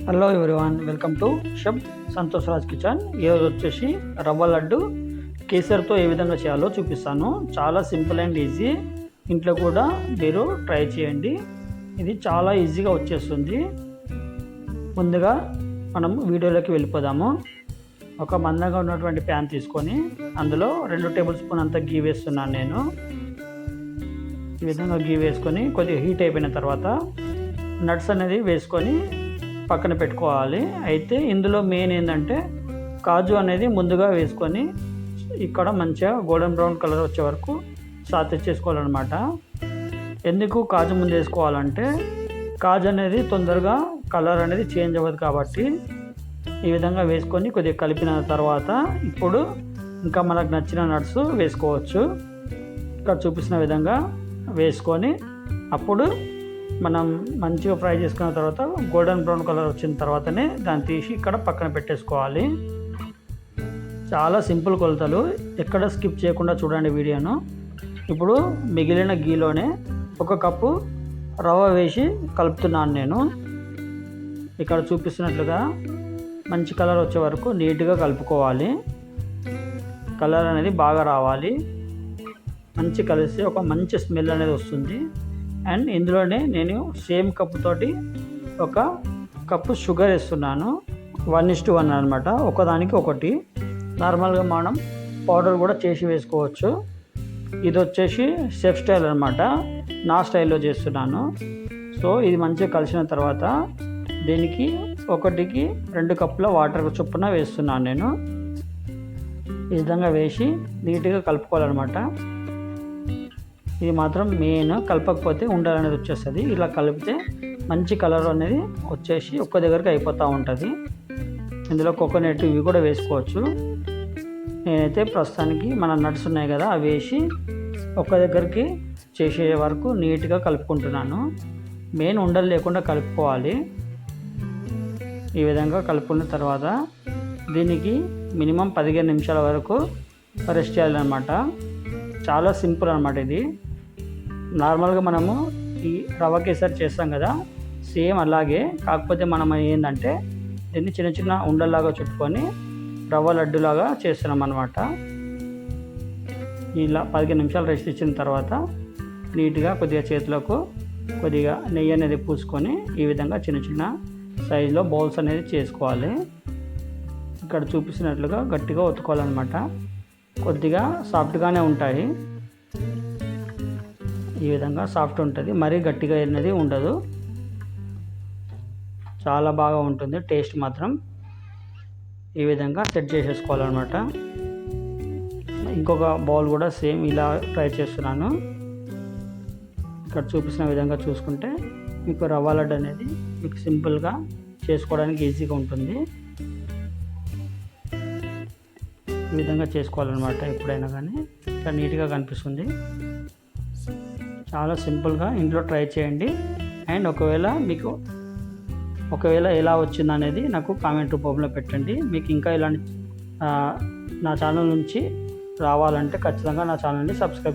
Hello everyone, welcome to chef Santosh Raj kitchen. ఈరోజు వచ్చేసి రవ్వ లడ్డు కేసరితో ఏ విధంగా చేయాలో చూపిస్తాను. చాలా సింపుల్ అండ్ ఈజీ. ఇంట్లో కూడా మీరు ట్రై చేయండి. ఇది చాలా ఈజీగా వచ్చేస్తుంది. ముందుగా మనం వీడియోలోకి వెళ్ళిపోదాము. ఒక మందంగా ఉన్నటువంటి ప్యాన్ తీసుకొని అందులో 2 టేబుల్ స్పూన్ అంత గీ వేస్తున్నాను నేను. ఈ విధంగా గీ వేసుకొని కొద్దిగా హీట్ అయిపోయిన తర్వాత నట్స్ అనేది వేసుకొని పక్కన పెట్టుకోవాలి. అయితే ఇందులో మెయిన్ ఏంటంటే కాజు అనేది ముందుగా వేసుకొని ఇక్కడ మంచిగా గోల్డెన్ బ్రౌన్ కలర్ వచ్చే వరకు సాతే చేసుకోవాలన్నమాట. ఎందుకు కాజు ముందు వేసుకోవాలంటే కాజు అనేది తొందరగా కలర్ అనేది చేంజ్ అవ్వదు కాబట్టి ఈ విధంగా వేసుకొని కొద్దిగా కలిపిన తర్వాత ఇప్పుడు ఇంకా మనకు నచ్చిన నట్స్ వేసుకోవచ్చు. ఇక్కడ చూపిస్తున్న విధంగా వేసుకొని అప్పుడు మనం మంచిగా ఫ్రై చేసుకున్న తర్వాత గోల్డెన్ బ్రౌన్ కలర్ వచ్చిన తర్వాతనే దాన్ని తీసి ఇక్కడ పక్కన పెట్టేసుకోవాలి. చాలా సింపుల్ కొలతలు, ఎక్కడ స్కిప్ చేయకుండా చూడండి వీడియోను. ఇప్పుడు మిగిలిన గీలోనే 1 కప్పు రవ్వ వేసి కలుపుతున్నాను నేను. ఇక్కడ చూపిస్తున్నట్లుగా మంచి కలర్ వచ్చే వరకు నీట్గా కలుపుకోవాలి. కలర్ అనేది బాగా రావాలి. మంచి కలిసి ఒక మంచి స్మెల్ అనేది వస్తుంది. అండ్ ఇందులోనే నేను సేమ్ కప్పు తోటి 1 కప్పు షుగర్ వేస్తున్నాను. 1:1 అనమాట, ఒకదానికి ఒకటి. నార్మల్గా మనం పౌడర్ కూడా చేసి వేసుకోవచ్చు. ఇది వచ్చేసి షెఫ్ స్టైల్ అనమాట, నా స్టైల్లో చేస్తున్నాను. సో ఇది మంచిగా కలిసిన తర్వాత దీనికి 1కి 2 కప్పుల వాటర్ చొప్పున వేస్తున్నాను నేను. ఈ విధంగా వేసి నీట్గా కలుపుకోవాలన్నమాట. ఇది మాత్రం మెయిన్, కలపకపోతే ఉండలు అనేది వచ్చేస్తుంది. ఇలా కలిపితే మంచి కలర్ అనేది వచ్చేసి ఒక్క దగ్గరికి అయిపోతూ ఉంటుంది. ఇందులో కోకోనట్ ఇవి కూడా వేసుకోవచ్చు. నేనైతే ప్రస్తుతానికి మన నట్స్ ఉన్నాయి కదా అవి వేసి ఒక్క దగ్గరికి చేసే వరకు నీట్గా కలుపుకుంటున్నాను. మెయిన్ ఉండలు లేకుండా కలుపుకోవాలి. ఈ విధంగా కలుపుకున్న తర్వాత దీనికి మినిమం 15 నిమిషాల వరకు రెస్ట్ చేయాలన్నమాట. చాలా సింపుల్ అనమాట ఇది. నార్మల్గా మనము ఈ రవ్వ కేసరి చేస్తాం కదా, సేమ్ అలాగే. కాకపోతే మనం ఏంటంటే దీన్ని చిన్న చిన్న ఉండల్లాగా చుట్టుకొని రవ్వ లడ్డులాగా చేస్తున్నాం అనమాట. ఇలా 15 నిమిషాలు రెస్ట్ ఇచ్చిన తర్వాత నీట్గా కొద్దిగా చేతులకు కొద్దిగా నెయ్యి అనేది పూసుకొని ఈ విధంగా చిన్న చిన్న సైజులో బౌల్స్ అనేది చేసుకోవాలి. ఇక్కడ చూపిస్తున్నట్లుగా గట్టిగా ఒత్తుకోవాలన్నమాట. కొద్దిగా సాఫ్ట్గానే ఉంటాయి. ఈ విధంగా సాఫ్ట్ ఉంటుంది, మరీ గట్టిగా అనేది ఉండదు. చాలా బాగా ఉంటుంది టేస్ట్ మాత్రం. ఈ విధంగా సెట్ చేసేసుకోవాలన్నమాట. ఇంకొక బౌల్ కూడా సేమ్ ఇలా ట్రై చేస్తున్నాను. ఇక్కడ చూపిస్తున్న విధంగా చూసుకుంటే మీకు రవ్వ లడ్డు అనేది మీకు సింపుల్గా చేసుకోవడానికి ఈజీగా ఉంటుంది. ఈ విధంగా చేసుకోవాలన్నమాట. ఎప్పుడైనా కానీ ఇట్లా నీట్గా కనిపిస్తుంది. చాలా సింపుల్గా ఇంట్లో ట్రై చేయండి. అండ్ ఒకవేళ ఎలా వచ్చింది అనేది నాకు కామెంట్ రూపంలో పెట్టండి. మీకు ఇంకా ఇలాంటి నా ఛానల్ నుంచి రావాలంటే ఖచ్చితంగా నా ఛానల్ని సబ్స్క్రైబ్